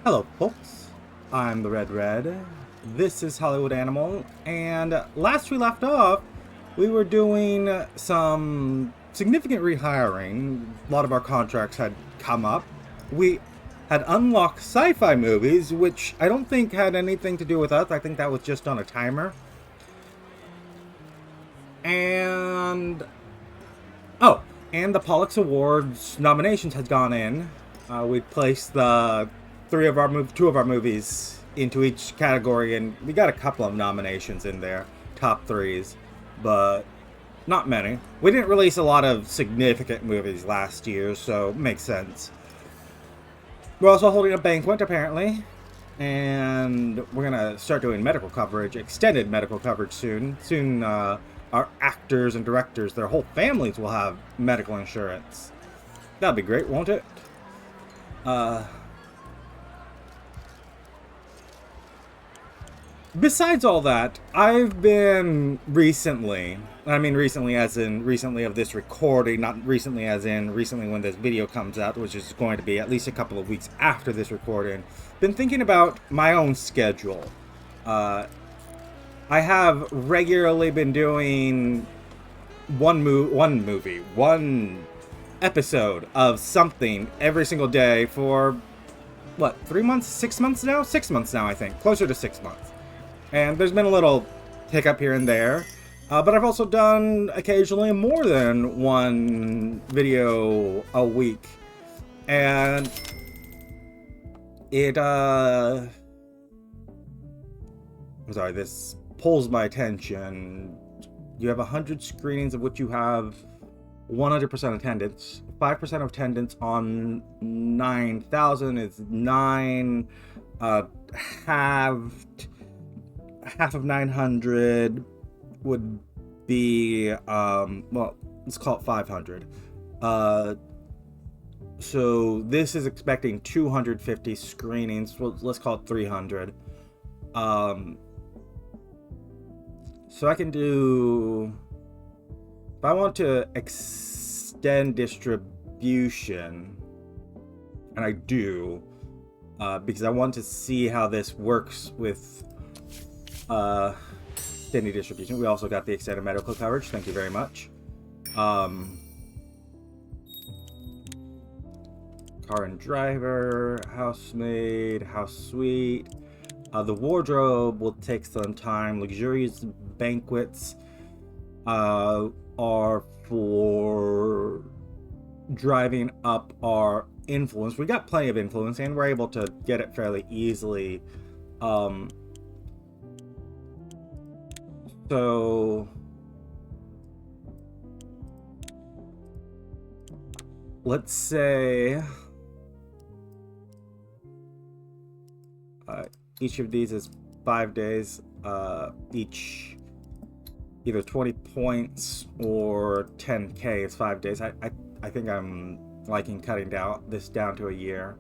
Hello, folks. I'm the Red Red. This is Hollywood Animal, and last we left off, we were doing some significant rehiring. A lot of our contracts had come up. We had unlocked sci-fi movies, which I don't think had anything to do with us. I think that was just on a timer. And and the Pollux Awards nominations had gone in. We placed the two of our movies into each category, and we got a couple of nominations in there, top threes, but not many. We didn't release a lot of significant movies last year, so it makes sense. We're also holding a banquet, apparently, and we're gonna start doing medical coverage, extended medical coverage soon. Our actors and directors, their whole families will have medical insurance. That'd be great, won't it? Besides all that, I've been recently as in recently of this recording, not recently as in recently when this video comes out, which is going to be at least a couple of weeks after this recording, been thinking about my own schedule. I have regularly been doing one episode of something every single day for, what, 3 months? 6 months now? 6 months now, I think. Closer to 6 months. And there's been a little hiccup here and there. But I've also done occasionally more than one video a week. And I'm sorry, this pulls my attention. You have 100 screenings of which you have 100% attendance. 5% of attendance on 9,000 is 9. Half of 900 would be, well, let's call it 500. So this is expecting 250 screenings. Well, let's call it 300. So I can do, if I want to extend distribution, and I do, because I want to see how this works with extended distribution. We also got the extended medical coverage. Thank you very much. Car and driver, housemaid, house suite. The wardrobe will take some time. Luxurious banquets are for driving up our influence. We got plenty of influence, and we're able to get it fairly easily. So let's say each of these is 5 days, each either 20 points or 10k is 5 days. I think I'm liking cutting this down to a year.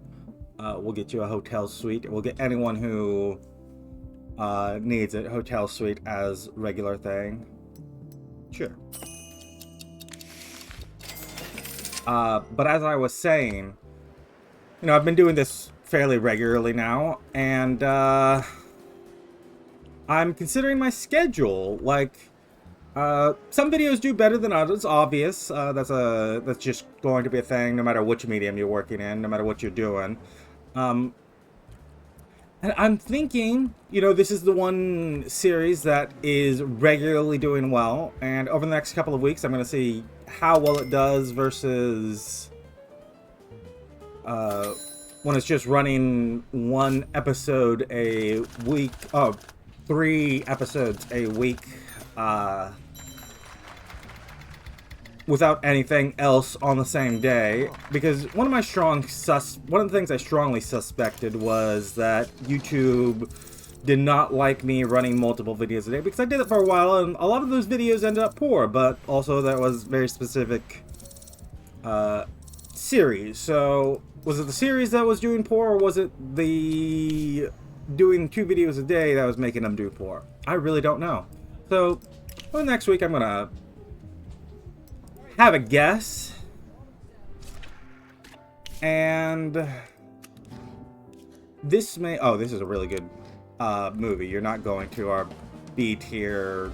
We'll get you a hotel suite. We'll get anyone who needs a hotel suite as regular thing. Sure. But as I was saying, I've been doing this fairly regularly now, and I'm considering my schedule. Like, some videos do better than others, obvious. That's just going to be a thing no matter which medium you're working in, no matter what you're doing. And I'm thinking, this is the one series that is regularly doing well, and over the next couple of weeks, I'm going to see how well it does versus when it's just running one episode a week, 3 episodes a week, without anything else on the same day. Because one of the things I strongly suspected was that YouTube did not like me running multiple videos a day, because I did it for a while and a lot of those videos ended up poor, but also that was very specific series. So was it the series that was doing poor, or was it the doing 2 videos a day that was making them do poor? I really don't know. So well, next week I'm gonna have a guess, and This may... Oh, this is a really good movie. You're not going to our B-tier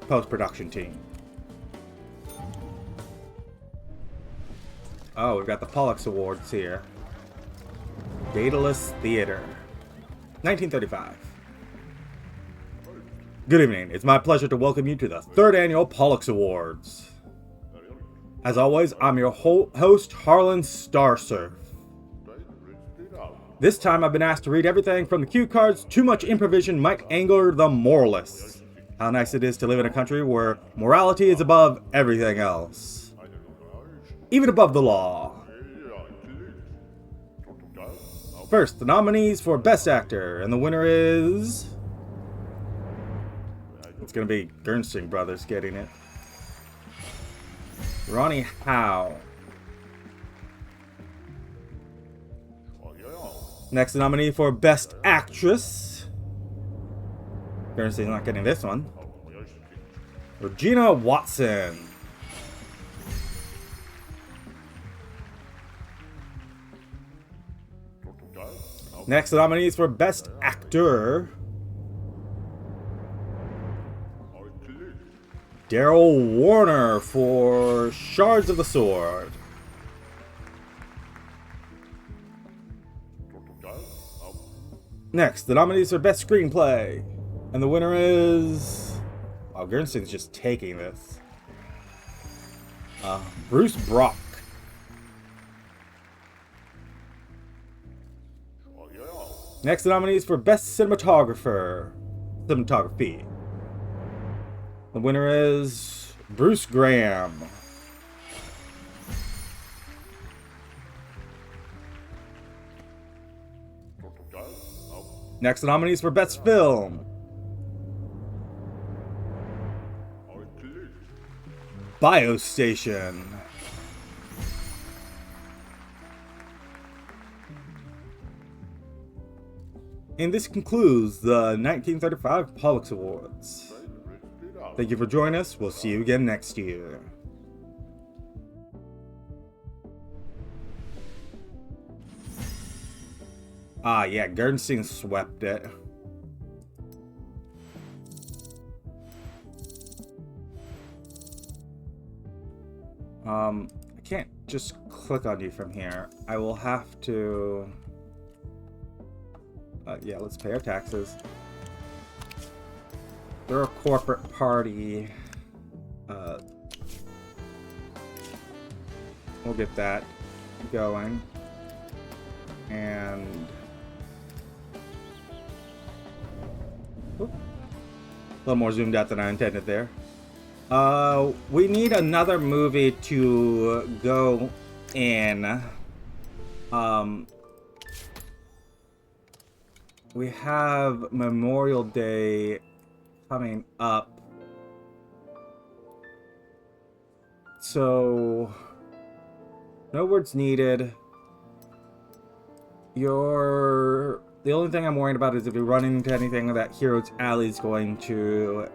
post-production team. Oh, we've got the Pollux Awards here. Daedalus Theater. 1935. Good evening. It's my pleasure to welcome you to the 3rd Annual Pollux Awards. As always, I'm your host, Harlan Starsurf. This time I've been asked to read everything from the cue cards. Too much improvisation might anger the moralists. How nice it is to live in a country where morality is above everything else. Even above the law. First, the nominees for Best Actor, and the winner is... It's gonna be Gernstein Brothers getting it. Ronnie Howe. Next nominee for Best Actress. Gernstein's not getting this one. Regina Watson. Next nominees for Best Actor. Daryl Warner for Shards of the Sword. Next, the nominees for Best Screenplay. And the winner is... Oh, Gernstein's just taking this. Bruce Brock. Next, the nominees for Best Cinematography. The winner is Bruce Graham. Next, the nominees for Best Film. Biostation. And this concludes the 1935 Pollux Awards. Thank you for joining us. We'll see you again next year. Ah, yeah, Gernstein swept it. I can't just click on you from here. I will have to... yeah, let's pay our taxes. They're a corporate party. We'll get that going. And... Oop. A little more zoomed out than I intended there. We need another movie to go in. We have Memorial Day coming up. So, no words needed. The only thing I'm worried about is if you run into anything that Heroes Alley is going to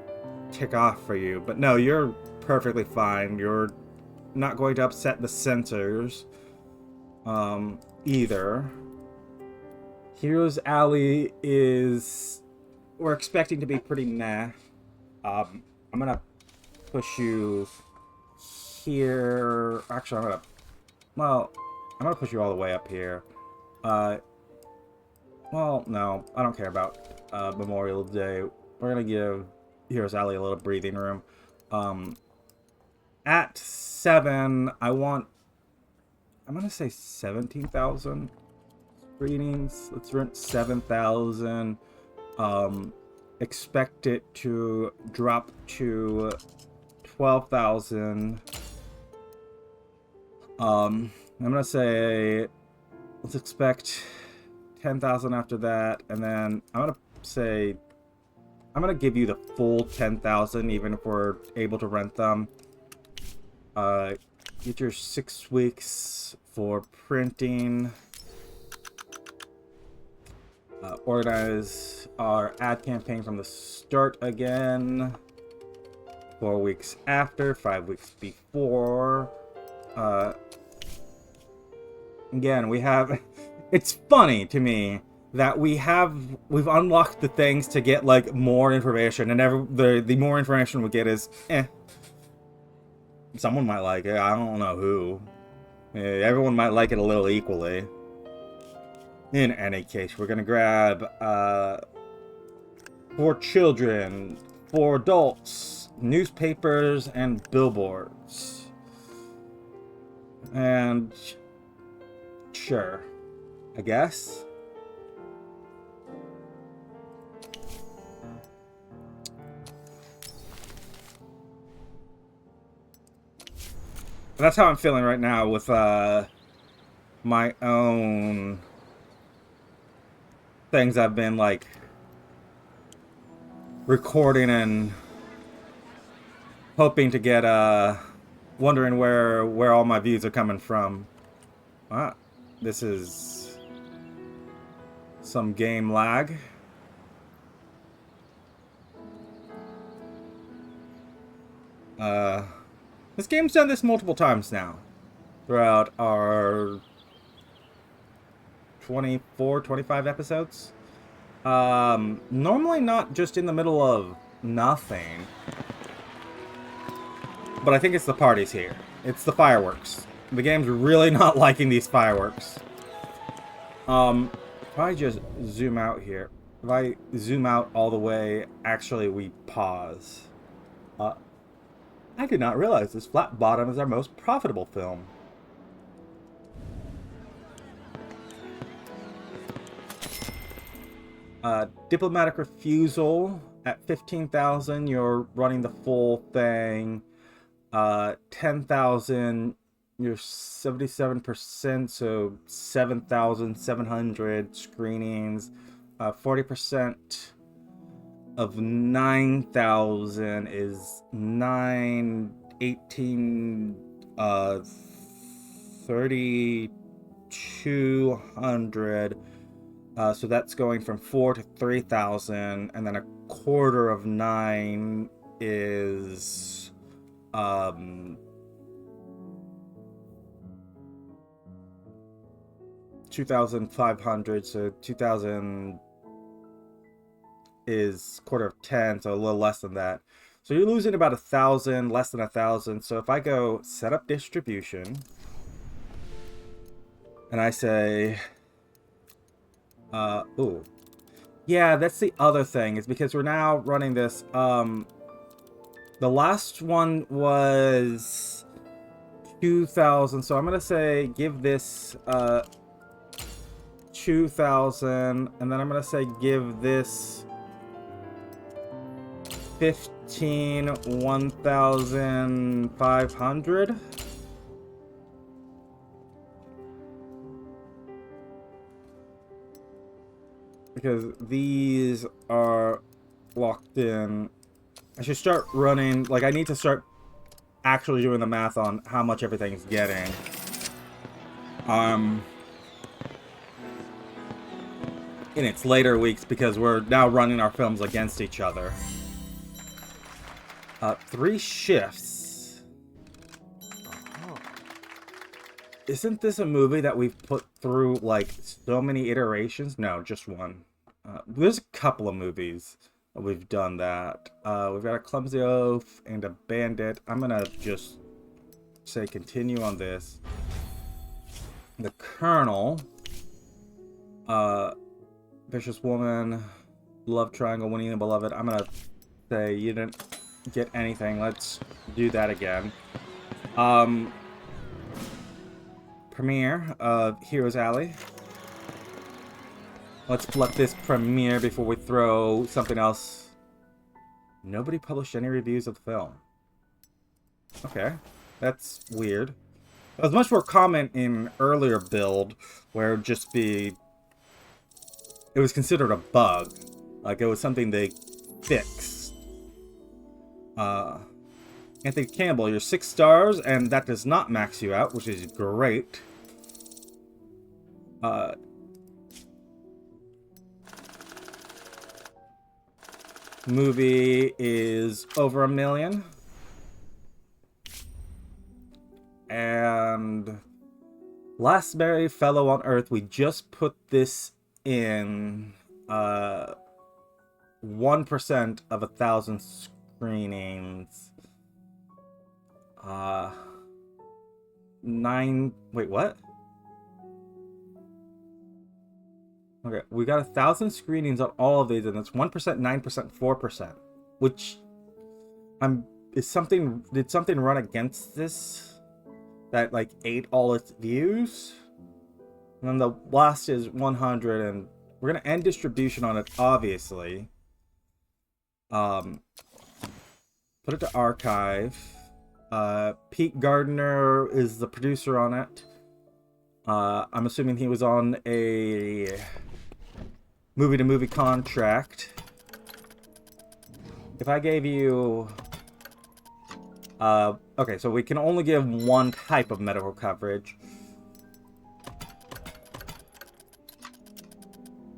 tick off for you. But no, you're perfectly fine. You're not going to upset the censors either. Heroes Alley is... We're expecting to be pretty meh. I'm gonna push you here. Actually, I'm gonna push you all the way up here. Well, no, I don't care about Memorial Day. We're gonna give Heroes Alley a little breathing room. At 7, I'm gonna say 17,000 screenings. Let's rent 7,000. Expect it to drop to 12,000. I'm gonna say let's expect 10,000 after that, and then I'm gonna give you the full 10,000 even if we're able to rent them. Get your 6 weeks for printing. Organize our ad campaign from the start again. 4 weeks after, 5 weeks before. Again, we have... It's funny to me that we've unlocked the things to get like more information, and the more information we get is someone might like it. I don't know who. Everyone might like it a little equally. In any case, we're gonna grab for children, for adults, newspapers, and billboards. And sure, I guess. That's how I'm feeling right now with my own things I've been like recording and hoping to get wondering where all my views are coming from. This is some game lag. This game's done this multiple times now throughout our 24, 25 episodes. Normally not just in the middle of nothing. But I think it's the parties here. It's the fireworks. The game's really not liking these fireworks. If I just zoom out here. If I zoom out all the way, actually we pause. I did not realize this Flat Bottom is our most profitable film. Diplomatic refusal at 15,000. You're running the full thing. 10,000. You're 77%, so 7,700 screenings. 40% of 9,000 is 918 3,200. So that's going from 4 to 3,000, and then a quarter of 9 is 2,500. So 2,000 is quarter of 10, so a little less than that. So you're losing about 1,000, less than 1,000. So if I go set up distribution, and I say, ooh, yeah, that's the other thing, is because we're now running this. The last one was 2,000, so I'm gonna say give this 2,000, and then I'm gonna say give this 15 1,500. Because these are locked in. I should start running, like I need to start actually doing the math on how much everything's getting. In its later weeks, because we're now running our films against each other. 3 shifts. Isn't this a movie that we've put through like so many iterations? No, just one. There's a couple of movies that we've done that. We've got a Clumsy Oaf and a Bandit. I'm gonna just say continue on this. The Colonel. Vicious Woman. Love Triangle, Winnie the Beloved. I'm gonna say you didn't get anything. Let's do that again. Premiere of Heroes Alley. Let's let this premiere before we throw something else. Nobody published any reviews of the film. Okay, that's weird. There was much more comment in earlier build where it would just be... It was considered a bug. Like it was something they fixed. Anthony Campbell, you're 6 stars, and that does not max you out, which is great. Movie is over 1 million. And Last Merry Fellow on Earth, we just put this in 1% of 1,000 screenings. 9... Wait, what? Okay, we got 1,000 screenings on all of these, and it's 1%, 9%, 4%. Which... Did something run against this? That, like, ate all its views? And then the last is 100, and we're gonna end distribution on it, obviously. Put it to archive. Pete Gardner is the producer on it. I'm assuming he was on a movie-to-movie contract. If I gave you... okay, so we can only give one type of medical coverage.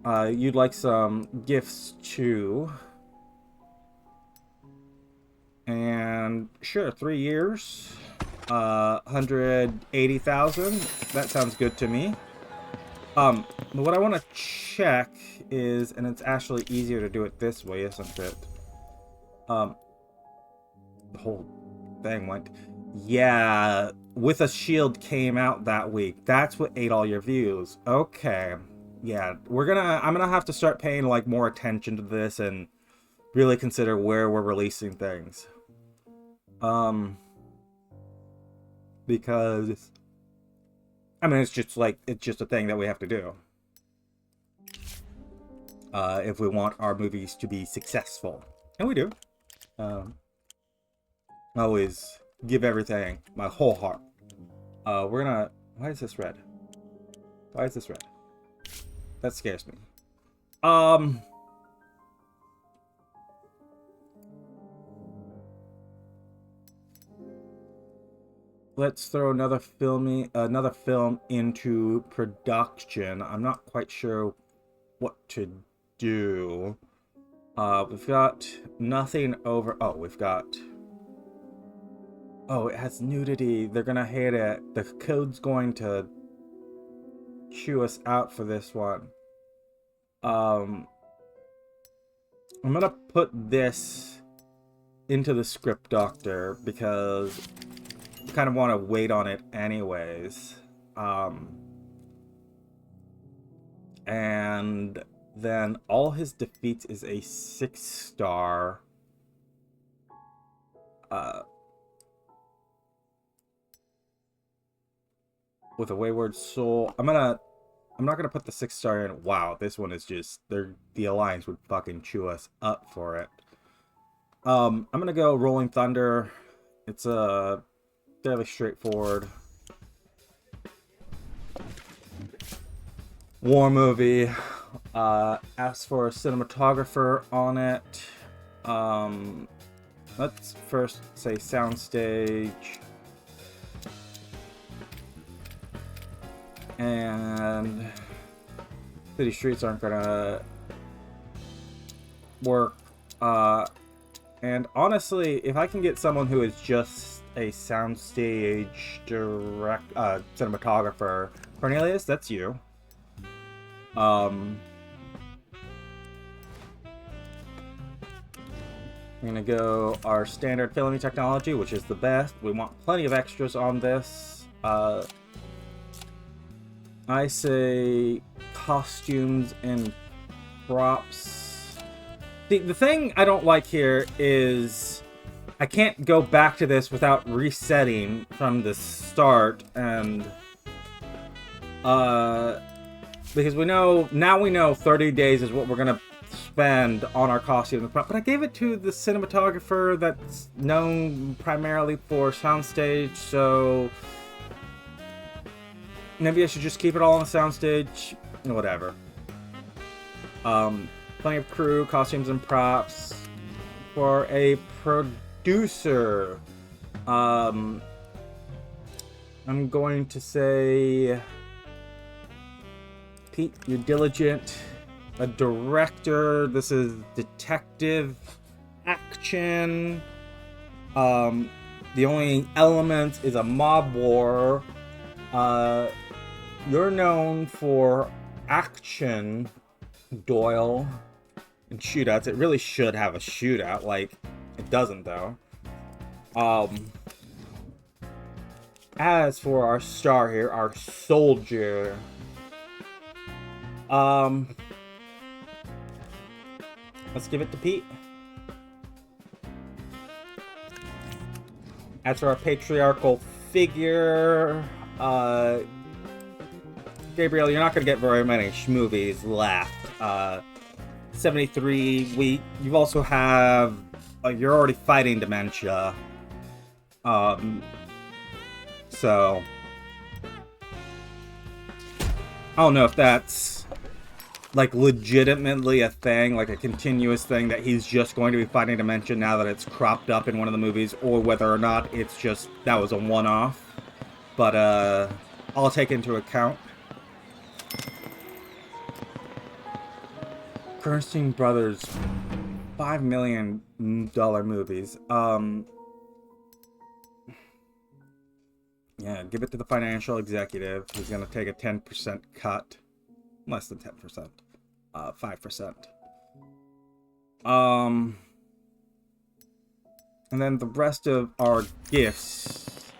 You'd like some gifts too. And sure, 3 years. 180,000. That sounds good to me. What I want to check is, and it's actually easier to do it this way, isn't it? The whole thing went. Yeah, With a Shield came out that week. That's what ate all your views. Okay. Yeah, I'm gonna have to start paying like more attention to this and really consider where we're releasing things. Because I mean, it's just a thing that we have to do. If we want our movies to be successful. And we do. Always give everything, my whole heart. We're gonna... Why is this red? Why is this red? That scares me. Let's throw another film into production. I'm not quite sure what to do. We've got nothing over... Oh, we've got... Oh, it has nudity. They're gonna hate it. The code's going to chew us out for this one. I'm gonna put this into the script doctor because I kind of want to wait on it anyways. And then all his defeats is a 6-star. With a wayward soul. I'm not gonna put the 6-star in. Wow, this one is just... The Alliance would fucking chew us up for it. I'm gonna go Rolling Thunder. It's a fairly straightforward war movie. Ask for a cinematographer on it. Let's first say soundstage. And city streets aren't gonna work. And honestly, if I can get someone who is just a soundstage cinematographer, Cornelius, that's you. I'm gonna go our standard filming technology, which is the best. We want plenty of extras on this. I say costumes and props. The thing I don't like here is I can't go back to this without resetting from the start, and because we know 30 days is what we're gonna spend on our costume and prop. But I gave it to the cinematographer that's known primarily for soundstage, so maybe I should just keep it all on the soundstage. Whatever. Plenty of crew, costumes, and props. For a producer, I'm going to say... Pete, you're diligent. A director. This is detective action. The only element is a mob war. you're known for action, Doyle, and shootouts. It really should have a shootout. Like, it doesn't, though. As for our star here, our soldier, let's give it to Pete. As for our patriarchal figure, Gabriel, you're not going to get very many schmovies left. 73, you also have, you're already fighting dementia. So, I don't know if that's, like, legitimately a thing, like a continuous thing that he's just going to be fighting dementia now that it's cropped up in one of the movies, or whether or not it's just, that was a one-off. But, I'll take into account. Bernstein Brothers, $5 million movies. Yeah, give it to the financial executive who's going to take a 10% cut. Less than 10%. 5%. And then the rest of our gifts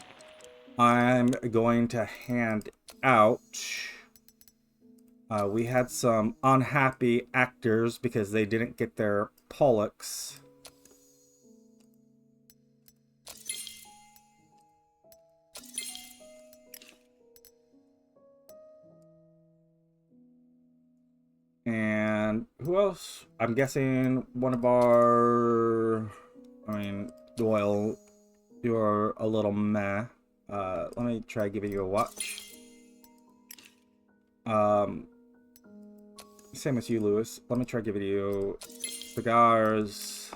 I'm going to hand out. We had some unhappy actors because they didn't get their Pollux. And who else? I'm guessing one of our... I mean, Doyle, you're a little meh. Let me try giving you a watch. Same as you, Lewis. Let me try giving you cigars.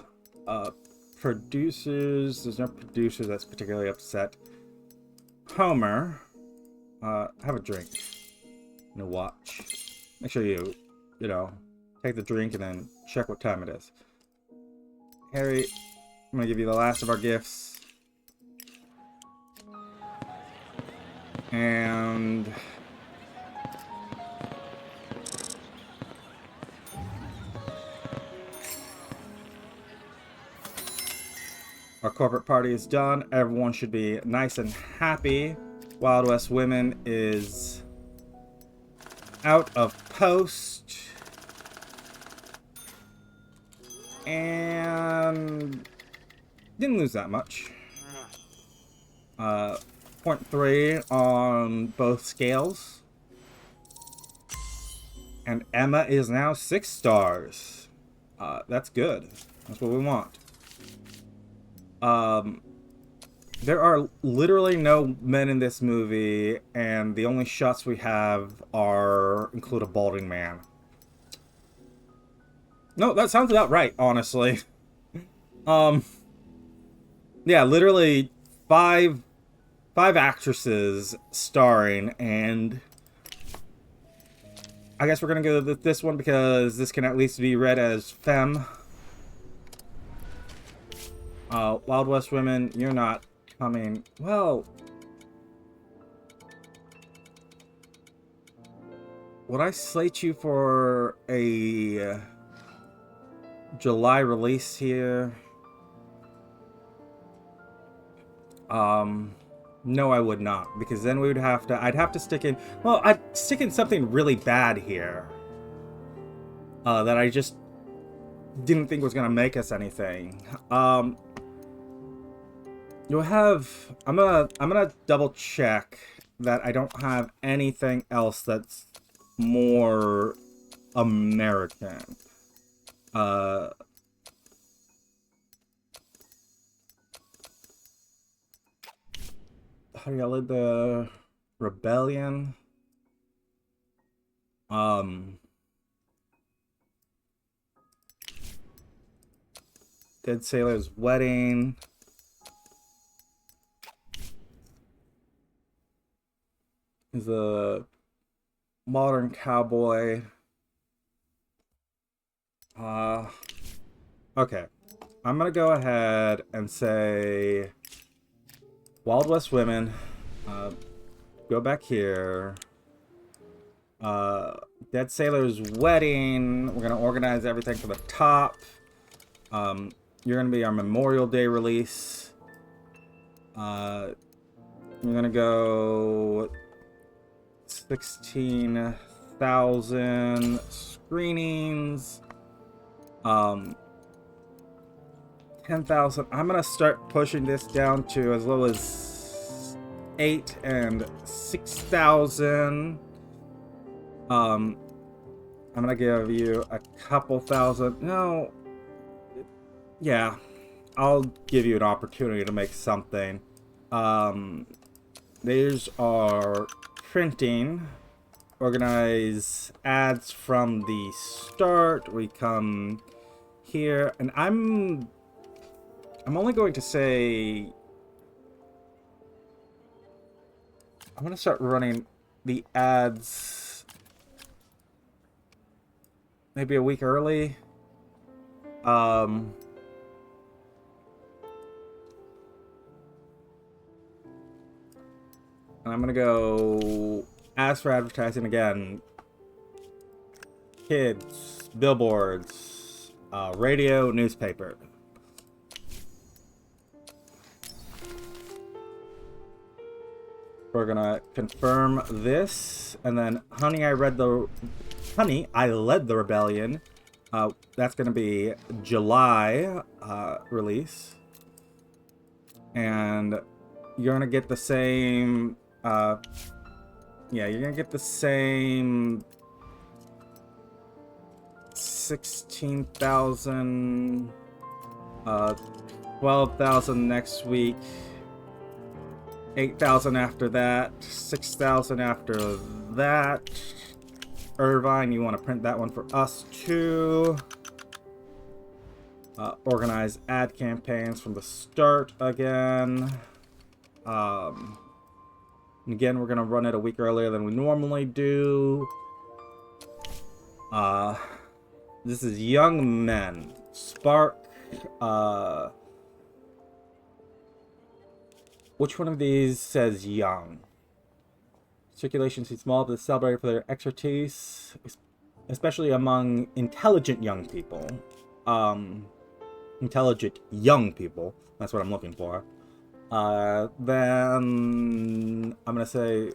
Producers. There's no producer that's particularly upset. Homer. Have a drink. And a watch. Make sure you know, take the drink and then check what time it is. Harry, I'm gonna give you the last of our gifts. And... our corporate party is done. Everyone should be nice and happy. Wild West Women is out of post. And didn't lose that much. 0.3 on both scales. And Emma is now 6 stars. That's good. That's what we want. There are literally no men in this movie, and the only shots we have include a balding man. No, that sounds about right, honestly. Yeah, literally five actresses starring, and I guess we're gonna go with this one because this can at least be read as femme. Wild West Women, you're not coming. Well, would I slate you for a July release here? No, I would not, because then we would have to, I'd have to stick in, well, I'd stick in something really bad here. That I just didn't think was gonna make us anything. You'll have, I'm gonna double check that I don't have anything else that's more American. How do you lead the rebellion? Dead Sailor's Wedding. Is a modern cowboy. Okay. I'm gonna go ahead and say Wild West Women. Go back here. Dead Sailor's wedding. We're gonna organize everything for the top. You're gonna be our Memorial Day release. You're gonna go 16,000 screenings. 10,000. I'm gonna start pushing this down to as low as 8 and 6,000. I'm gonna give you a couple thousand. No, yeah, I'll give you an opportunity to make something. There's our printing. Organize ads from the start. We come here, and I'm only going to say I'm gonna start running the ads maybe a week early. And I'm gonna go ask for advertising again. Kids, billboards, radio, newspaper. We're gonna confirm this, and then Honey, I Led the Rebellion. That's gonna be July release, and you're gonna get the same. Yeah, you're gonna get the same 16,000, 12,000 next week, 8,000 after that, 6,000 after that. Irvine, you want to print that one for us too. Organize ad campaigns from the start again. Again, we're going to run it a week earlier than we normally do. This is Young Men. Spark. Which one of these says young? Circulation seems small, but it's celebrated for their expertise, especially among intelligent young people. Intelligent young people. That's what I'm looking for. Then I'm gonna say,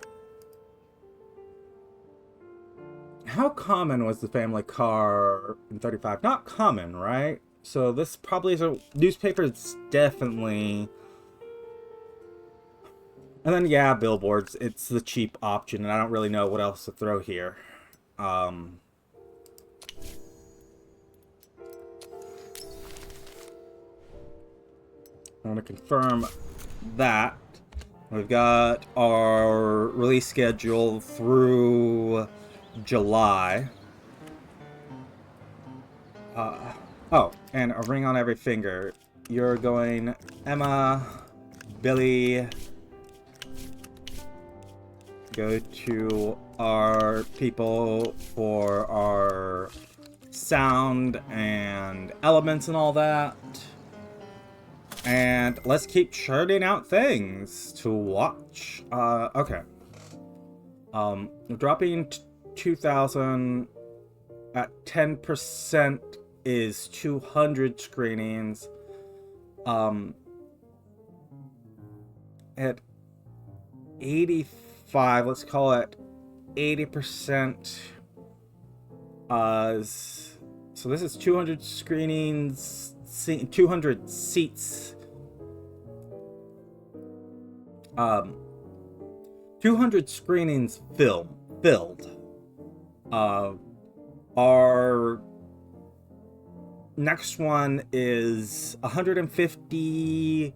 how common was the family car in 35? Not common, right? So this probably is a newspaper. It's definitely. And then, yeah, billboards. It's the cheap option, and I don't really know what else to throw here. I'm going to confirm that. We've got our release schedule through July. Oh, and a ring on every finger. You're going Emma, Billy. Go to our people for our sound and elements and all that. And let's keep churning out things to watch. Okay. We're dropping 2,000 at 10% is 200 screenings. At 85, let's call it 80%. So this is 200 screenings, 200 seats. 200 screenings filled. Our next one is 150.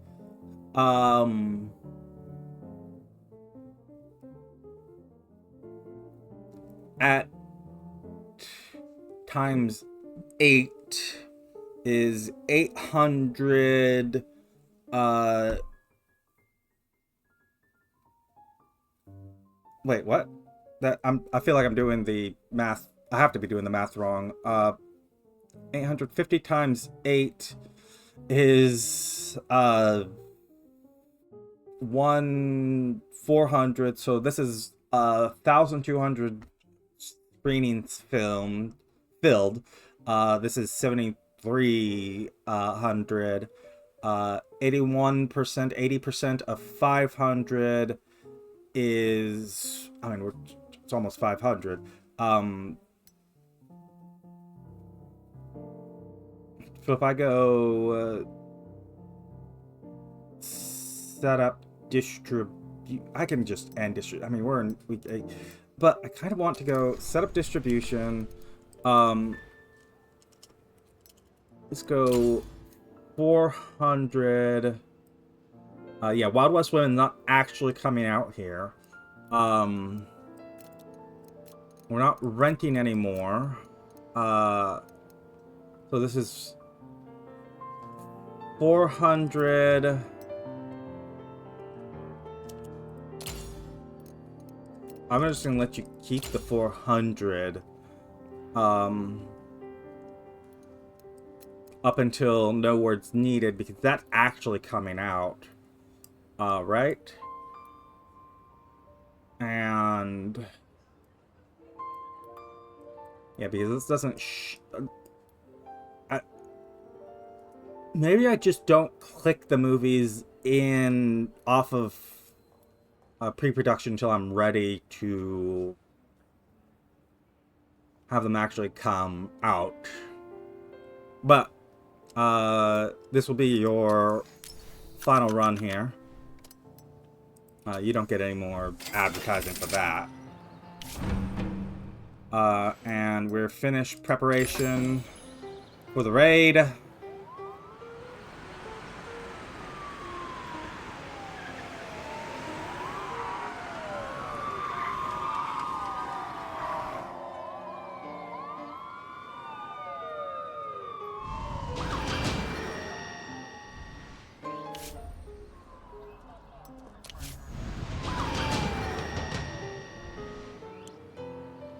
At times 8 is 800. Wait, what? I feel like I'm doing the math. I have to be doing the math wrong. 850 times 8 is 400. So this is 1,200 screenings filled. This is 7,300. 81%, 80% of 500 is, I mean, it's almost 500. So if I go set up distribute, I can just end distribute. I mean, we're in week 8, but I kind of want to go set up distribution. Let's go 400. Yeah, Wild West Women not actually coming out here. We're not renting anymore. So this is 400. I'm just gonna let you keep the 400. Up until no words needed, because that's actually coming out. Right? And yeah, because this doesn't maybe I just don't click the movies in off of pre-production until I'm ready to have them actually come out. But this will be your final run here. You don't get any more advertising for that. And we're finished preparation for the raid.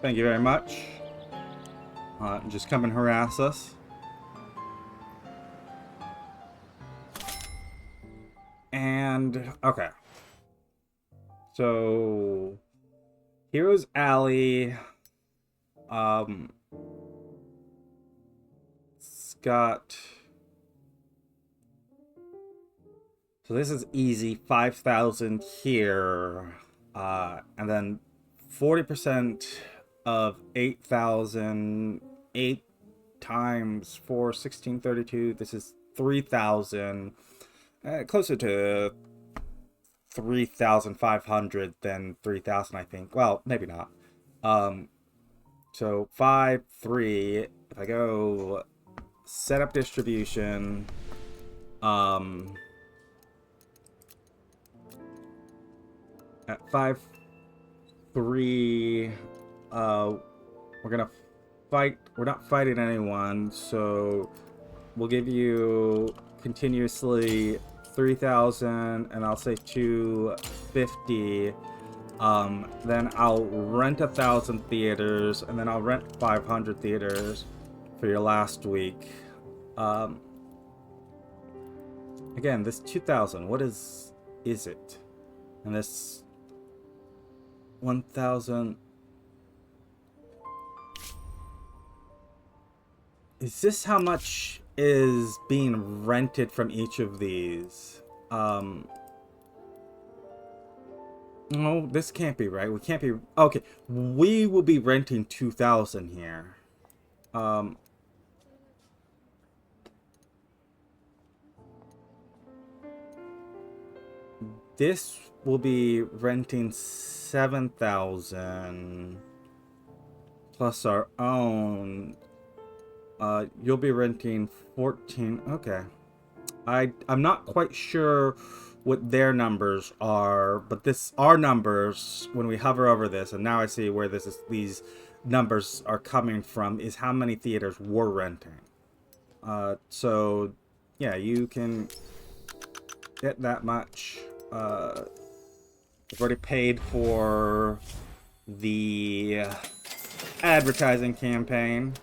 Thank you very much. Just come and harass us. And, okay. So, Heroes Alley. Scott. So this is easy. 5,000 here. And then 40% of 8,000, 8 times 4, 1632. This is 3,000, closer to 3,500 than 3,000, I think. Well, maybe not. So 5, 3. If I go set up distribution, at 5, 3. We're gonna fight. We're not fighting anyone, so we'll give you continuously 3,000, and I'll say 250. Then I'll rent 1,000 theaters, and then I'll rent 500 theaters for your last week. Again, this 2,000. What is it? And this 1,000. Is this how much is being rented from each of these? No, this can't be right. We can't be... Okay, we will be renting 2,000 here. This will be renting 7,000 plus our own. You'll be renting 14. Okay. I'm not quite sure what their numbers are, but our numbers, when we hover over this, and now I see where these numbers are coming from, is how many theaters we're renting. So yeah, you can get that much. I've already paid for the advertising campaign.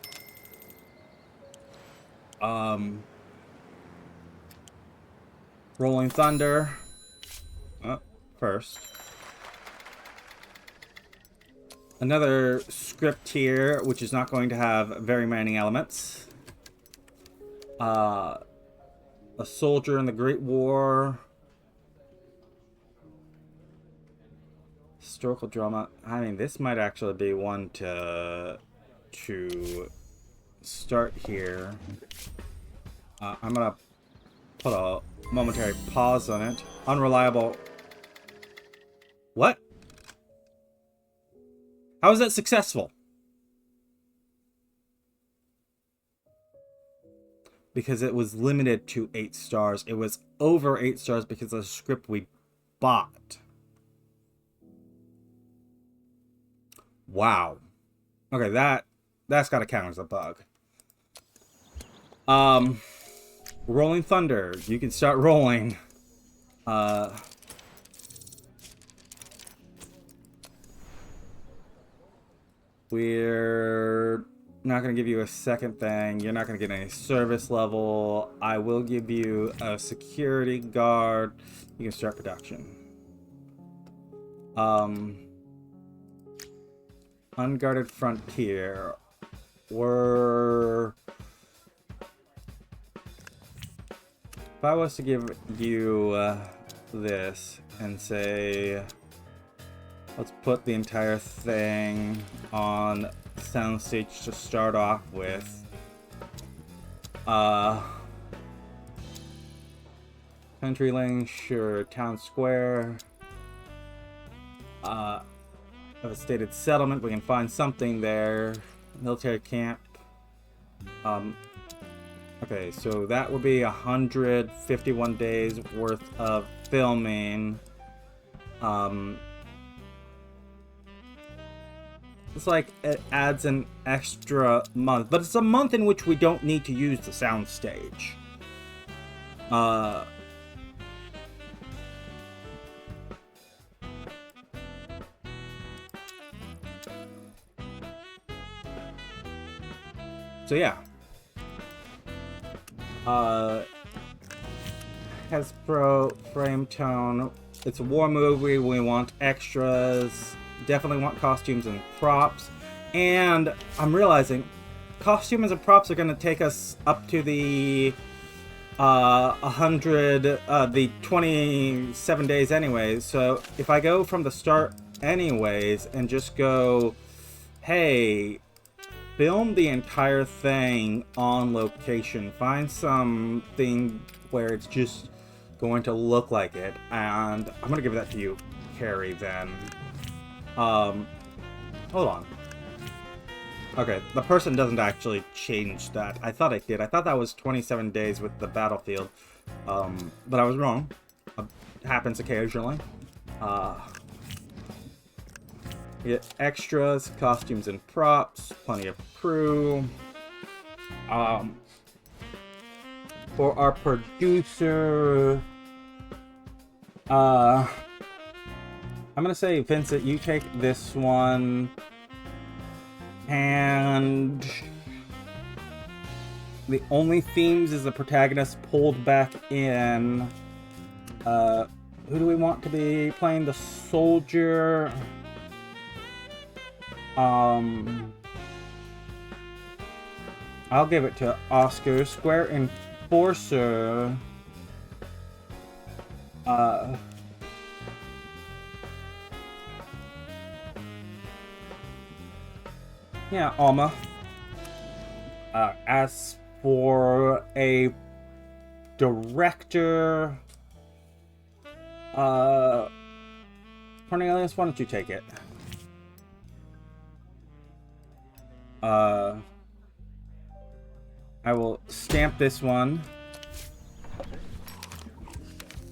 Rolling Thunder. First. Another script here, which is not going to have very many elements. A soldier in the Great War. Historical drama. I mean, this might actually be one to start here. I'm gonna put a momentary pause on it. Unreliable. What? How is that successful? Because it was limited to 8 stars. It was over 8 stars because of the script we bought. Wow. Okay, that's gotta count as a bug. Rolling Thunder. You can start rolling. We're not going to give you a second thing. You're not going to get any service level. I will give you a security guard. You can start production. Unguarded Frontier. If I was to give you this and say, let's put the entire thing on soundstage to start off with. Country Lane, sure. Town Square. Devastated settlement. We can find something there. Military camp. Okay, so that would be 151 days worth of filming. It's like it adds an extra month, but it's a month in which we don't need to use the soundstage. So yeah. Hasbro frame tone. It's a war movie. We want extras. Definitely want costumes and props. And I'm realizing costumes and props are going to take us up to the 27 days anyways. So if I go from the start anyways and just go, hey, film the entire thing on location. Find something where it's just going to look like it. And I'm going to give that to you, Carrie, then. Hold on. Okay, the person doesn't actually change that. I thought it did. I thought that was 27 days with the battlefield. But I was wrong. It happens occasionally. We get extras, costumes and props, plenty of crew. For our producer, I'm gonna say, Vincent, you take this one, and the only themes is the protagonist pulled back in. Who do we want to be playing the soldier? I'll give it to Oscar. Square Enforcer. Yeah, Alma. As for a director, Cornelius, why don't you take it? I will stamp this one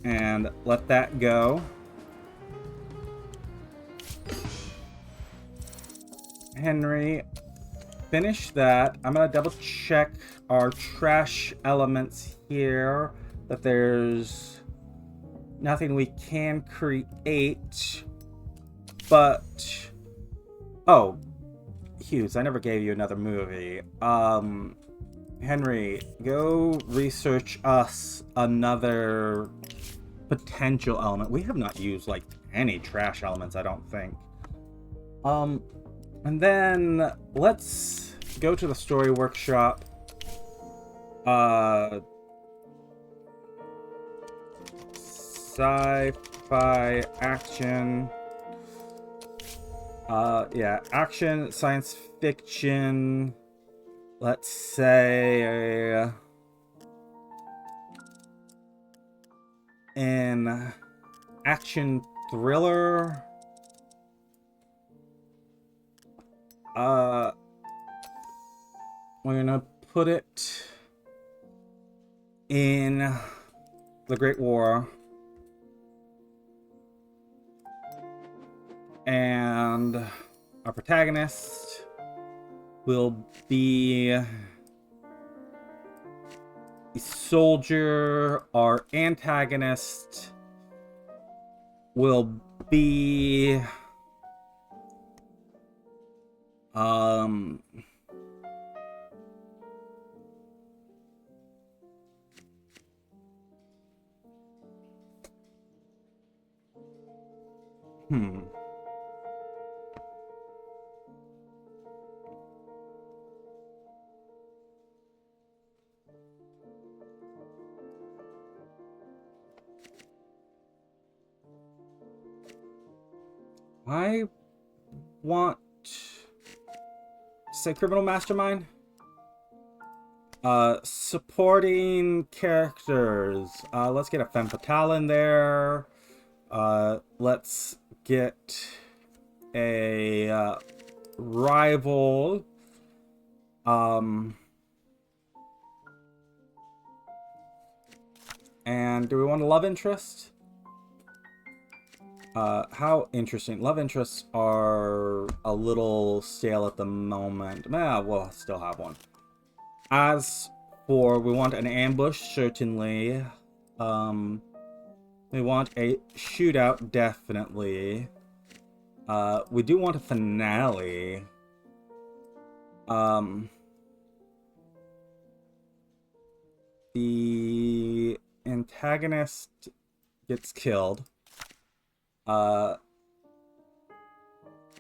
and let that go. Henry, finish that. I'm gonna double check our trash elements here, that there's nothing we can create, but oh, Hughes, I never gave you another movie. Henry, go research us another potential element. We have not used like any trash elements, I don't think. And then let's go to the story workshop. Sci-fi action. Yeah, action, science fiction. Let's say an action thriller. We're gonna put it in the Great War. And our protagonist will be a soldier. Our antagonist will be I want to say criminal mastermind. Supporting characters. Let's get a femme fatale in there. Let's get a rival. And do we want a love interest? How interesting. Love interests are a little stale at the moment. We'll still have one. As for, we want an ambush, certainly. We want a shootout, definitely. We do want a finale. The antagonist gets killed. I'm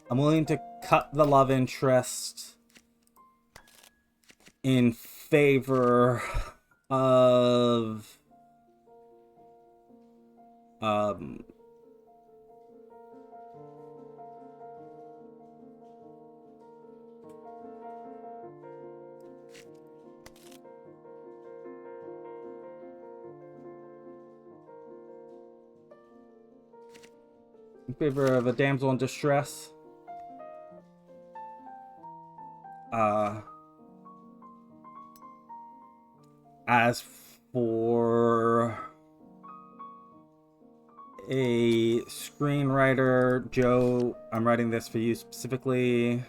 willing to cut the love interest in favor of in favor of a damsel in distress. As for a screenwriter, Joe, I'm writing this for you specifically.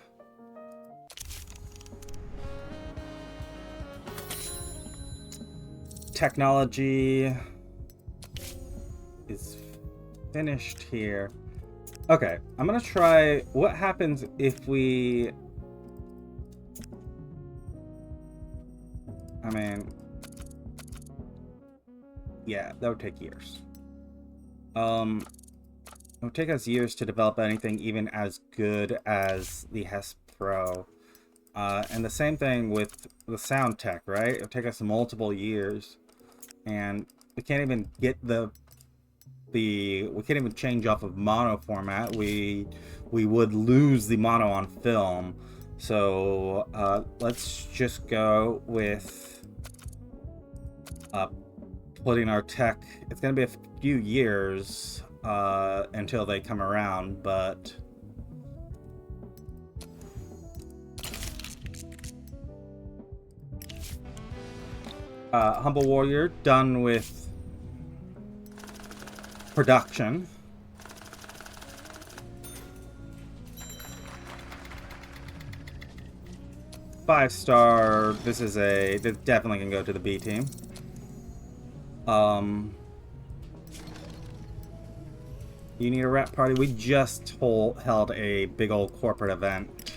Technology is finished here. Okay, I'm gonna try what happens if we... I mean... yeah, that would take years. It would take us years to develop anything even as good as the Hess Pro. And the same thing with the sound tech, right? It would take us multiple years. And we can't even get we can't even change off of mono format. We would lose the mono on film. So let's just go with putting our tech. It's gonna be a few years until they come around, but Humble Warrior done with production. Five-star. This definitely can go to the B team. You need a rap party. We just held a big old corporate event.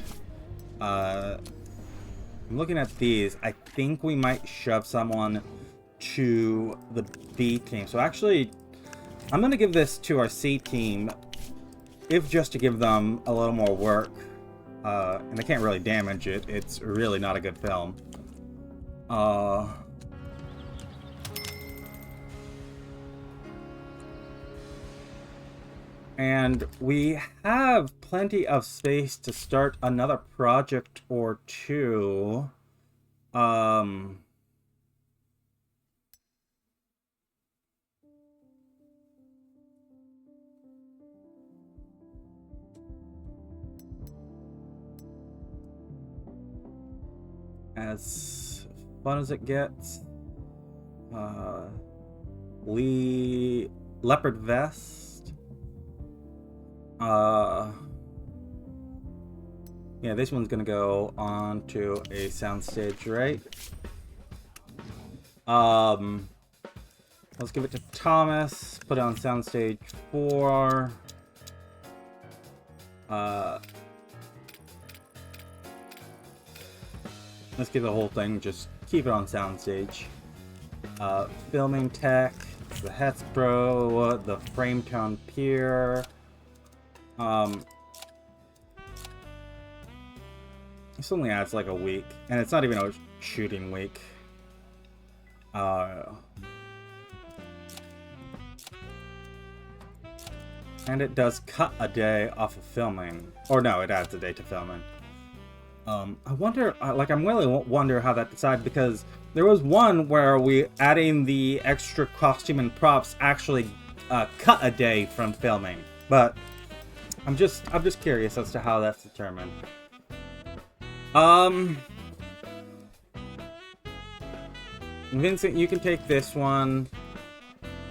I'm looking at these. I think we might shove someone to the B team. So actually, I'm going to give this to our C team, if just to give them a little more work. and they can't really damage it. It's really not a good film. And we have plenty of space to start another project or two. As fun as it gets. Leopard Vest. Yeah, this one's gonna go on to a soundstage, right? Let's give it to Thomas. Put it on soundstage 4. Let's give the whole thing, just keep it on soundstage. Filming tech, the Hetz Pro, the frame tone pier. This only adds like a week, and it's not even a shooting week. And it does cut a day off of filming. Or no, it adds a day to filming. I wonder, like, I'm really wonder how that decided, because there was one where adding the extra costume and props actually cut a day from filming. But I'm just curious as to how that's determined. Vincent, you can take this one.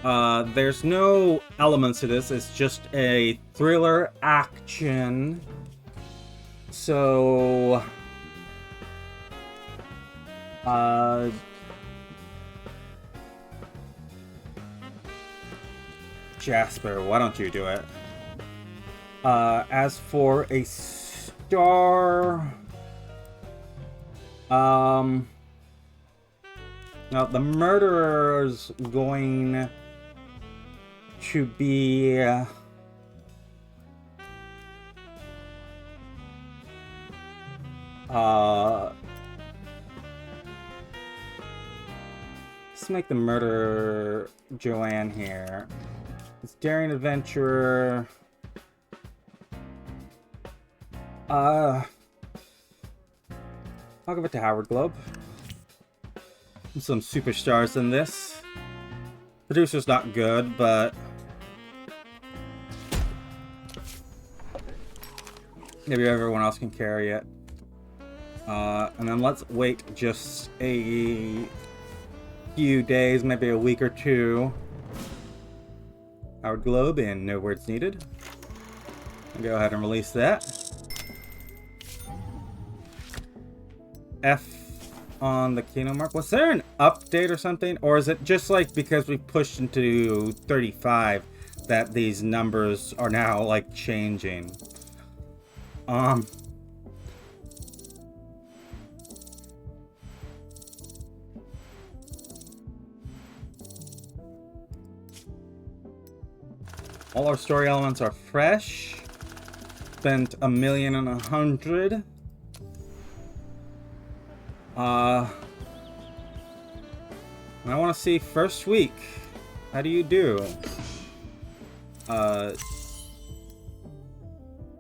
There's no elements to this. It's just a thriller action. So, Jasper, why don't you do it? As for a star, now the murderer's going to be let's make the murderer Joanne here. It's daring adventurer. I'll give it to Howard Globe. Some superstars in this. Producer's not good, but maybe everyone else can carry it. And then let's wait just a few days, maybe a week or two. Howard Globe and No Words Needed. I'll go ahead and release that. F on the Kino mark. Was there an update or something? Or is it just like because we pushed into 35 that these numbers are now like changing? All our story elements are fresh. Spent 1,100,000. I want to see first week. How do you do?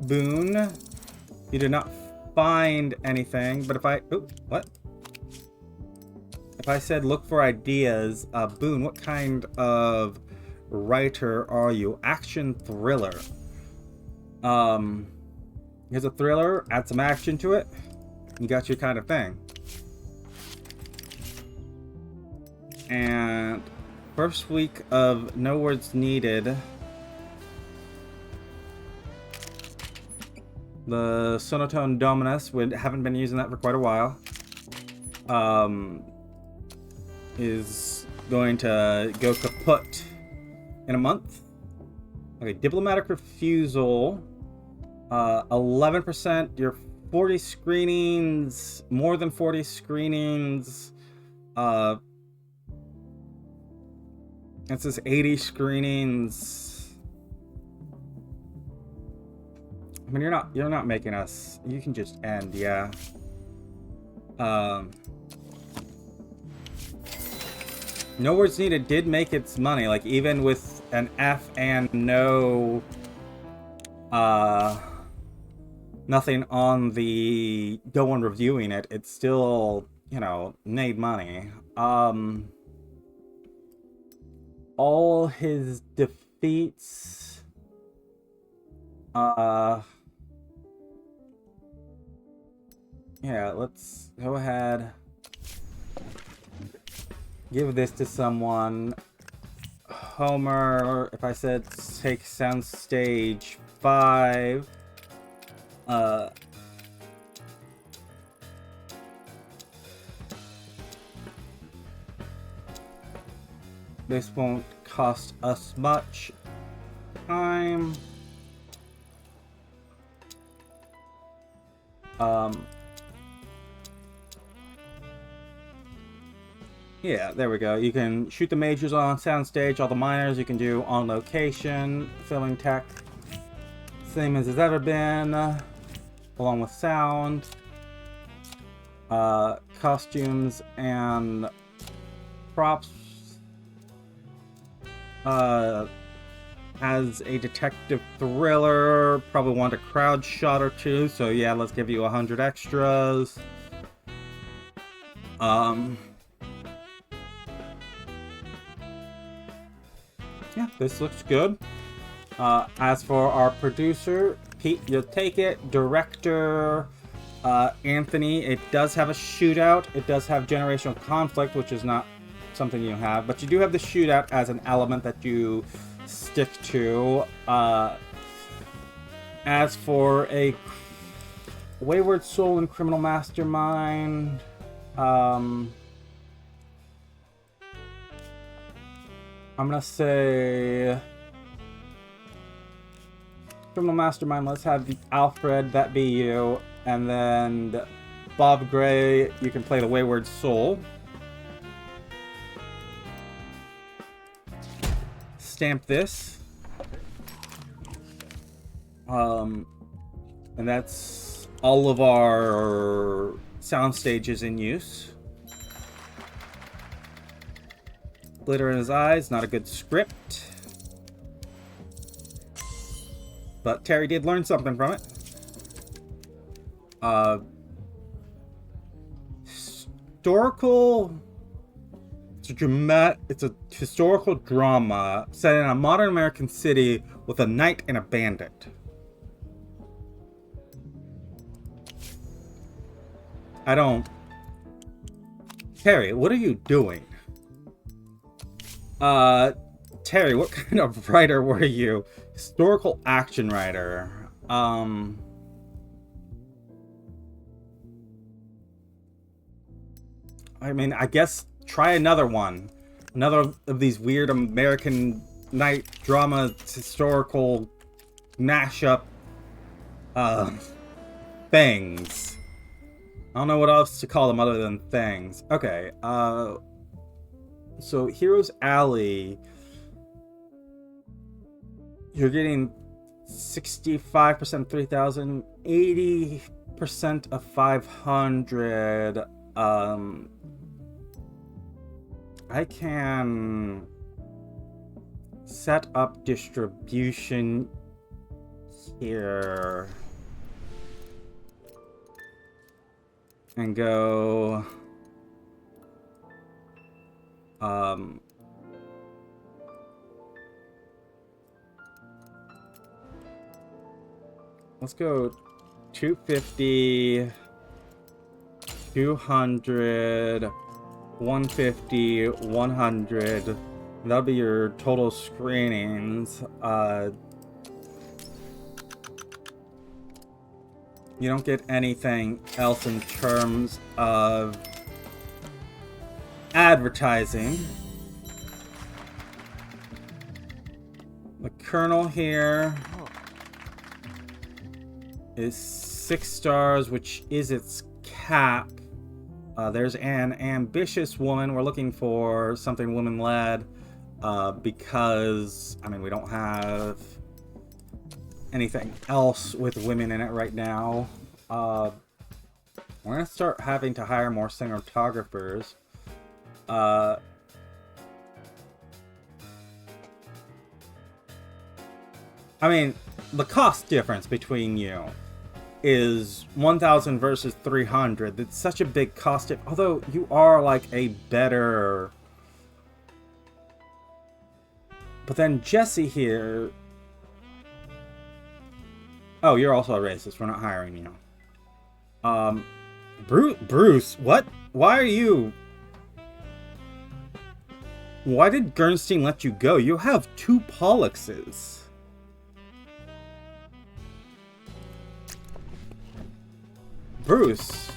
Boone. You did not find anything, but if I... Oh, what? If I said look for ideas, Boone, what kind of writer are you? Action thriller. Here's a thriller. Add some action to it. You got your kind of thing. And first week of No Words Needed. The Sonotone Dominus, we haven't been using that for quite a while. Is going to go kaput in a month. Okay, Diplomatic Refusal. 11%. Your 40 screenings, more than 40 screenings. It says 80 screenings. I mean, you're not making us. You can just end, yeah. No Words Needed did make its money, like even with an F and no nothing on the no one reviewing it, it's still, you know, made money. All his defeats yeah, let's go ahead. Give this to someone. Homer, if I said take soundstage 5, this won't cost us much time. Yeah, there we go. You can shoot the majors on soundstage, all the minors you can do on location, filming tech, same as it's ever been, along with sound, costumes and props. As a detective thriller, probably want a crowd shot or two, so yeah, let's give you 100 extras. Yeah, this looks good. As for our producer, Pete, you'll take it. Director, Anthony, it does have a shootout. It does have generational conflict, which is not something you have, but you do have the shootout as an element that you stick to. As for a Wayward Soul and Criminal Mastermind, I'm gonna say Criminal Mastermind, let's have the Alfred, that be you, and then Bob Gray, you can play the Wayward Soul. Stamp this. And that's all of our sound stages in use. Glitter in his eyes, not a good script. But Terry did learn something from it. Historical... It's a historical drama set in a modern American city with a knight and a bandit. I don't... Terry, what are you doing? Terry, what kind of writer were you? Historical action writer. I mean, I guess try another one. Another of these weird American night drama historical mashup things. I don't know what else to call them other than things. Okay, so Heroes Alley, you're getting 65% 3,000, 80% of 500. I can set up distribution here and go let's go 250, 200, 150, 100. That'll be your total screenings. You don't get anything else in terms of advertising. The Colonel here is 6 stars, which is its cap. There's an ambitious woman. We're looking for something woman-led because, I mean, we don't have anything else with women in it right now. We're gonna start having to hire more cinematographers. I mean, the cost difference between you is 1,000 versus 300. It's such a big cost. Although you are like a better... But then Jesse here... Oh, you're also a racist. We're not hiring you. Bruce, what? Why are you... Why did Gernstein let you go? You have 2 Polluxes. Bruce,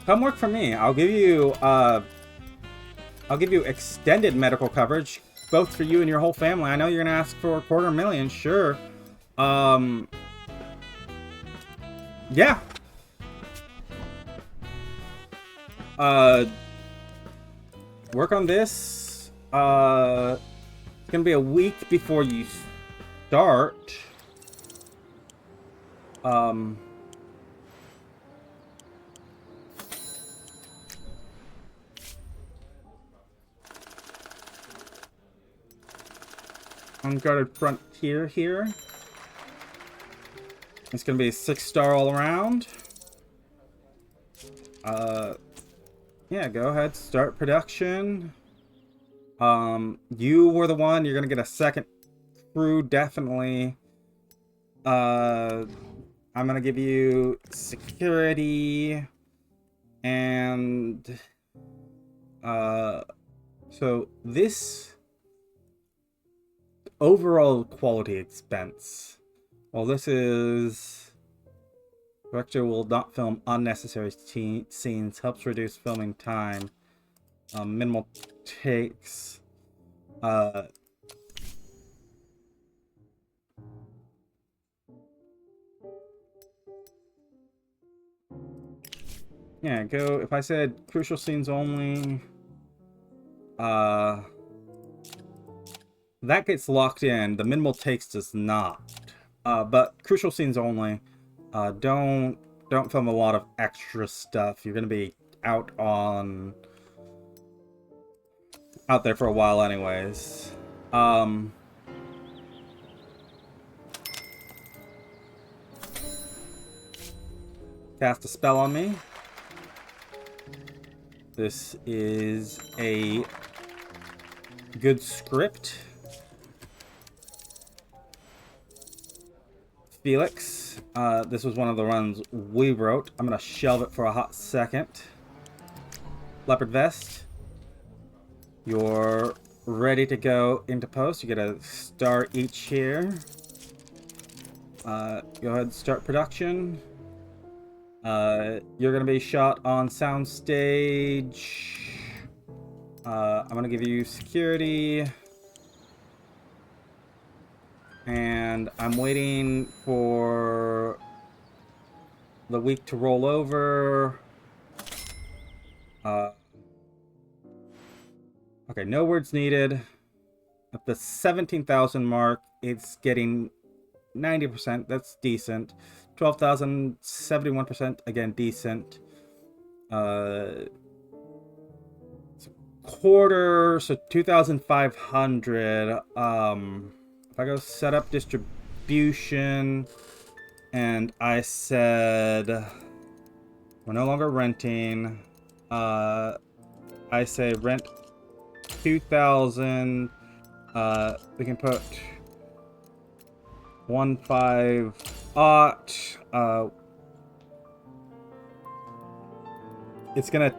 come work for me. I'll give you extended medical coverage, both for you and your whole family. I know you're gonna ask for $250,000, sure. Yeah. Work on this. It's gonna be a week before you start. Unguarded Frontier here. It's gonna be a 6-star all around. Yeah, go ahead, start production. You were the one, you're gonna get a second crew, definitely. I'm gonna give you security and so this overall quality expense. Well, this is... Director will not film unnecessary scenes. Helps reduce filming time. Minimal takes. Yeah, go... If I said crucial scenes only... that gets locked in. The minimal takes does not. But crucial scenes only. Don't film a lot of extra stuff. You're gonna be out there for a while anyways. Cast a spell on me. This is a good script. Felix, this was one of the runs we wrote. I'm gonna shelve it for a hot second. Leopard Vest, you're ready to go into post. You get a star each here. Go ahead and start production. You're gonna be shot on soundstage. I'm gonna give you security. And I'm waiting for the week to roll over. Okay, no words needed. At the 17,000 mark, it's getting 90%. That's decent. 12,000, 71%. Again, decent. It's a quarter, so 2,500. If I go set up distribution, and I said we're no longer renting, I say rent 2,000. We can put 1,500. It's gonna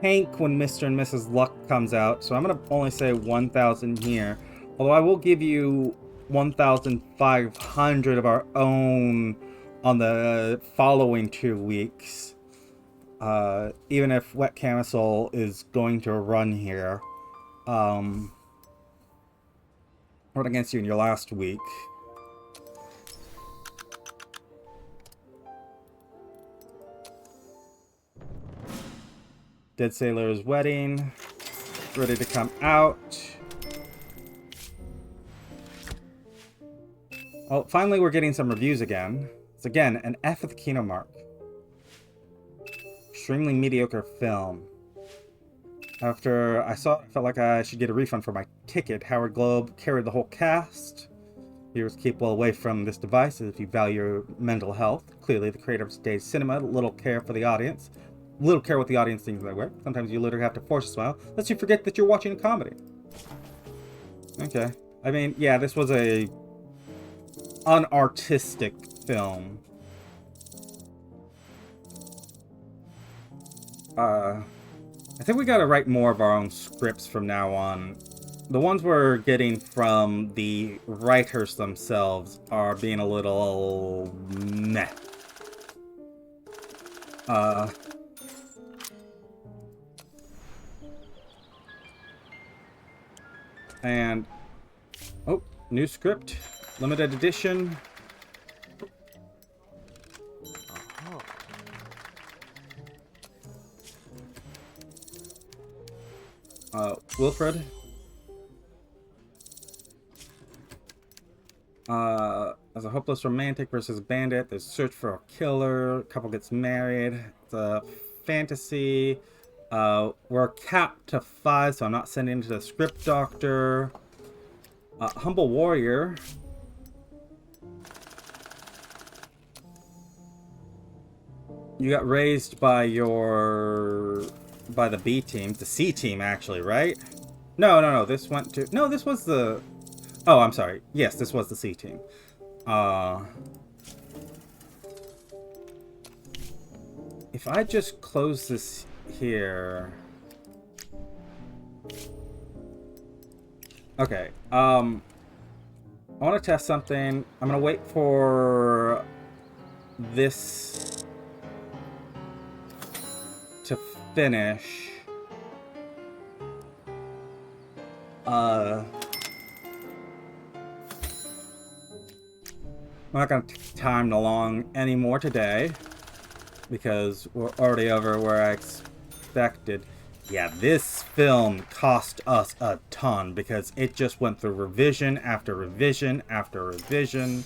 tank when Mr. and Mrs. Luck comes out, so I'm gonna only say 1,000 here. Although I will give you 1,500 of our own on the following 2 weeks. Even if Wet Camisole is going to run here. Run against you in your last week. Dead Sailor's Wedding. Ready to come out. Well, finally we're getting some reviews again. It's again an F at the Kino mark. Extremely mediocre film. After I saw it, I felt like I should get a refund for my ticket. Howard Globe carried the whole cast. Viewers keep well away from this device if you value your mental health. Clearly, the creator of today's cinema, little care for the audience. Little care what the audience thinks they wear. Sometimes you literally have to force a smile, lest you forget that you're watching a comedy. Okay. I mean, yeah, this was a unartistic film. I think we gotta write more of our own scripts from now on. The ones we're getting from the writers themselves are being a little meh. And oh, new script, limited edition. Wilfred. As a hopeless romantic versus bandit, there's search for a killer, couple gets married, it's a fantasy. We're capped to 5, so I'm not sending it to the script doctor. Humble warrior. You got raised by the B team, the C team actually, right? No, this went to, no, this was the, oh, I'm sorry. Yes, this was the C team. If I just close this here. Okay, I want to test something. I'm going to wait for this to finish. I'm not going to take time along anymore today because we're already over where I expected. Yeah, this film cost us a ton because it just went through revision after revision after revision.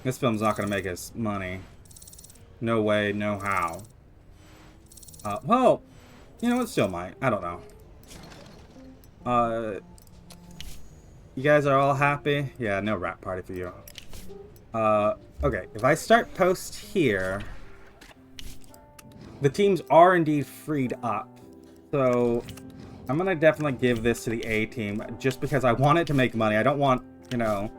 This film's not going to make us money. No way, no how. Well, you know, it still might. I don't know. You guys are all happy? Yeah, no rap party for you. Okay, if I start post here, the teams are indeed freed up. So, I'm gonna definitely give this to the A team, just because I want it to make money. I don't want, you know...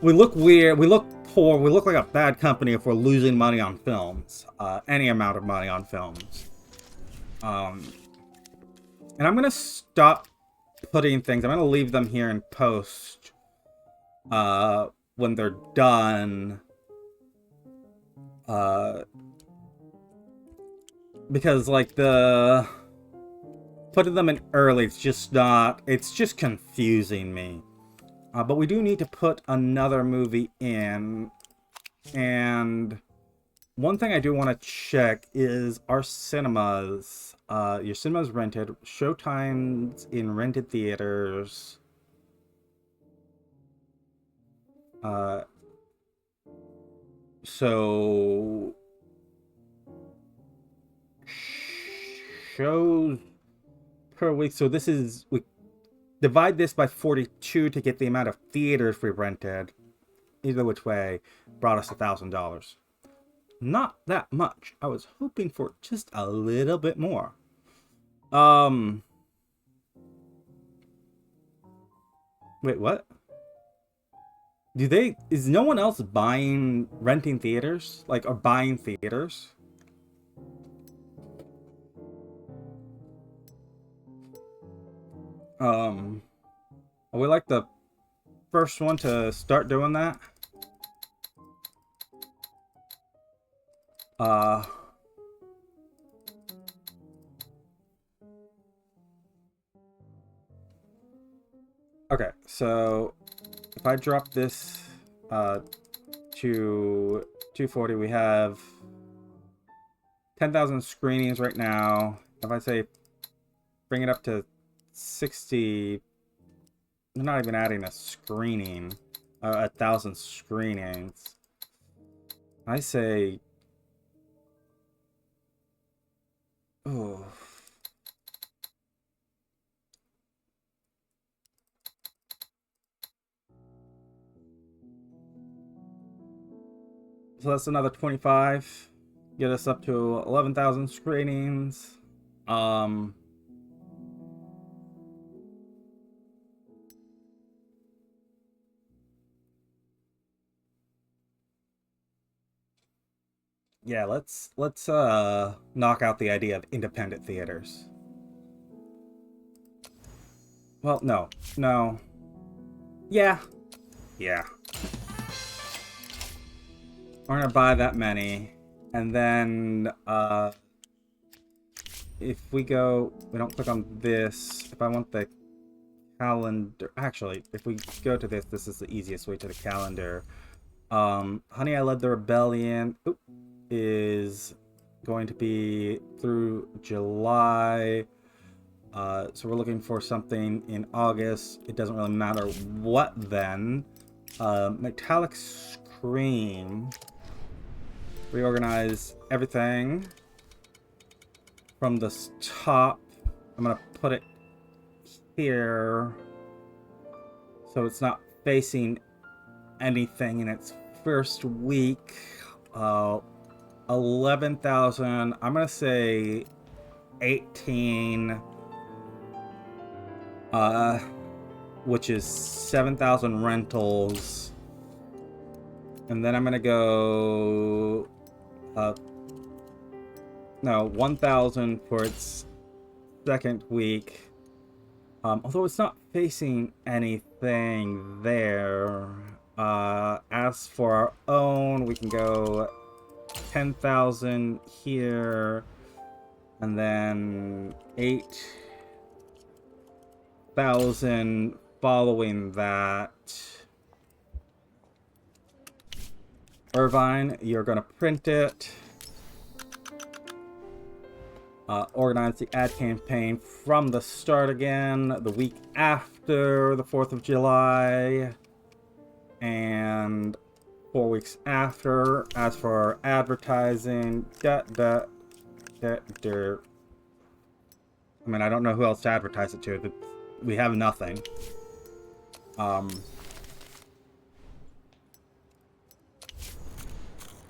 We look weird, we look poor, we look like a bad company if we're losing money on films. Any amount of money on films. And I'm gonna stop putting things, I'm gonna leave them here in post when they're done, because like putting them in early, it's just confusing me. But we do need to put another movie in, and one thing I do want to check is our cinemas. Your cinema's rented. Showtimes in rented theaters. So... shows per week. So this is... we divide this by 42 to get the amount of theaters we rented. Either which way brought us $1,000. Not that much. I was hoping for just a little bit more. Wait, what? Is no one else renting theaters? Like, or buying theaters? Are we like the first one to start doing that? Okay, so if I drop this to 240, we have 10,000 screenings right now if I say bring it up to 60, I'm not even adding a screening, 1,000 screenings. I say, oh, so that's another 25. Get us up to 11,000 screenings. Yeah, let's knock out the idea of independent theaters. Well, no. Yeah. We're gonna buy that many, and then if we don't click on this. If I want the calendar, actually, if we go to this is the easiest way to the calendar. Honey, I Led the Rebellion is going to be through July. So we're looking for something in August. It doesn't really matter what then. Metallic Scream. Reorganize everything from the top. I'm gonna put it here so it's not facing anything in its first week. 11,000. I'm gonna say 18, which is 7,000 rentals, and then I'm gonna go 1,000 for its second week. Although it's not facing anything there. As for our own, we can go 10,000 here, and then 8,000 following that. Irvine, you're gonna print it. Organize the ad campaign from the start again, the week after the 4th of July, and 4 weeks after. As for advertising, I mean, I don't know who else to advertise it to. We have nothing.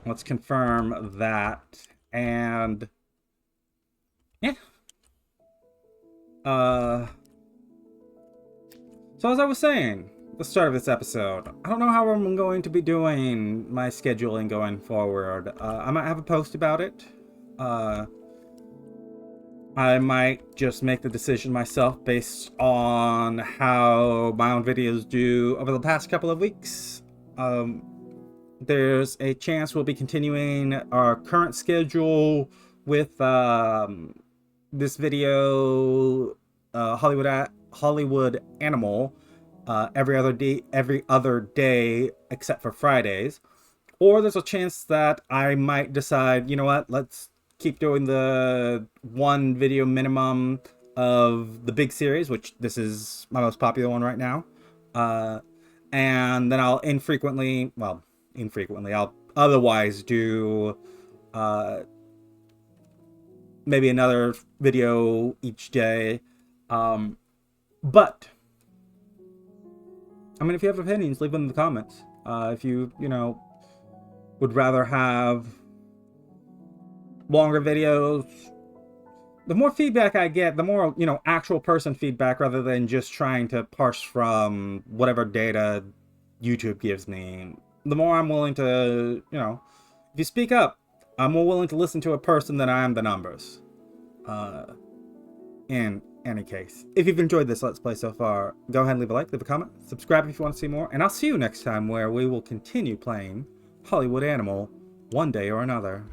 Let's confirm that, and yeah. So as I was saying at the start of this episode, I don't know how I'm going to be doing my scheduling going forward. I might have a post about it. I might just make the decision myself based on how my own videos do over the past couple of weeks. There's a chance we'll be continuing our current schedule with this video, Hollywood Animal, every other day except for Fridays. Or there's a chance that I might decide, you know what, let's keep doing the one video minimum of the big series, which this is my most popular one right now. And then I'll I'll otherwise do maybe another video each day. But I mean, if you have opinions, leave them in the comments. If you would rather have longer videos, the more feedback I get, the more actual person feedback rather than just trying to parse from whatever data YouTube gives me, the more I'm willing to, if you speak up, I'm more willing to listen to a person than I am the numbers. In any case, if you've enjoyed this Let's Play so far, go ahead and leave a like, leave a comment, subscribe if you want to see more, and I'll see you next time where we will continue playing Hollywood Animal one day or another.